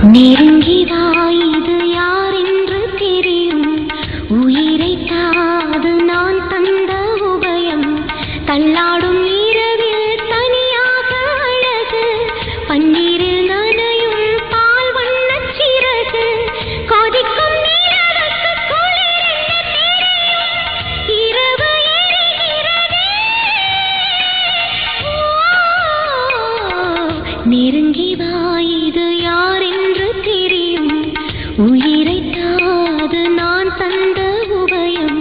நெருங்கி வா, இது யார் என்று தெரியும். உயிரை தாது நான் தந்த உபயம். தள்ளாடும் இரவில் தனியாக அழகு. பன்னீரில் நனையும் பால் வண்ணச் சிறகு. கொதிக்கும் நிலவுக்கு குளிர் என்ன தெரியும். இரவு எரிகிறதே. நெருங்கி வா, இது யார் என்று தெரியும். உயிரை தாது நான் தந்த உபயம்.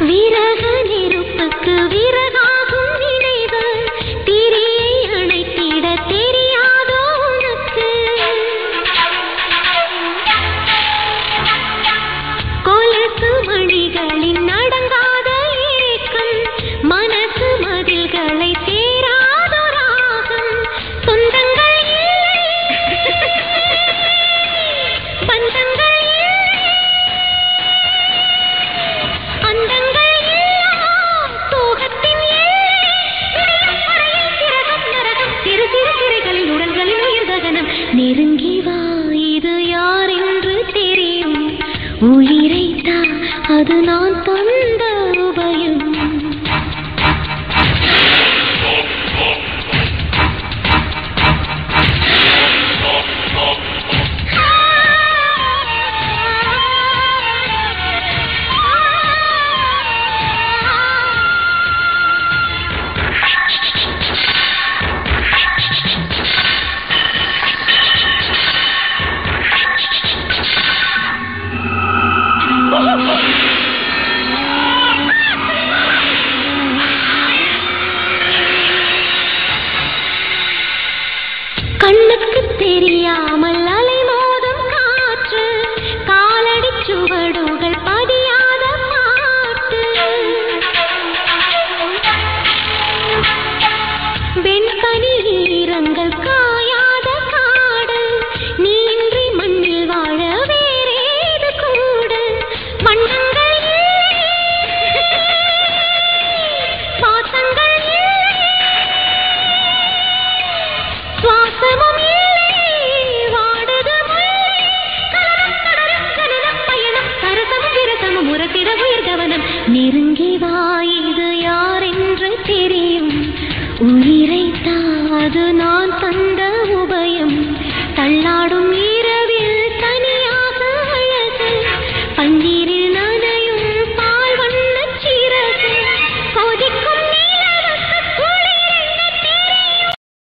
விரக நெருப்புக்கு விறகாகும் நினைவு. திரியை அணைத்திட தெரியாதோ உனக்கு. கொலுசு மணிகளின் அடங்காத ஏக்கம். மனசு மதில்களை சேராதோ ராகம். சொந்தங்கள் இல்லை, பந்தங்கள் இல்லை, அந்தங்கள் எல்லாம் சோகத்தின் எல்லை. துடியும் மறையில் சிறகம் நரகம். சிறு சிறு சிறைகளில் உடல்களில் உயிர் தகனம். நெருங்கி வா, இது யார் என்று தெரியும். உயிரை தா, அது நான் தந்த உபயம். கண்ணுக்கு தெரியாமல் அலைமோதும் காற்று. காலடி சுவடுகள் பதியாத பாட்டு. வெண்பனி ஈரங்கள் காயாத காடு. நீன்றி மண்ணில் வாழ வேறேது கூடு. வண்ணங்கள் இல்லை, பாசங்கள் இல்லை, சுவாசமும் இல்லை, வாடுது முல்லை. கலரும் கடலும் ஜனனம் பயணம். சரசமும் விரசமும் உரத்திட உயிர் கவனம். நெருங்கி வா, இது யார் என்று தெரியும். உயிரை தாது நான் தந்த உபயம். தள்ளாடும்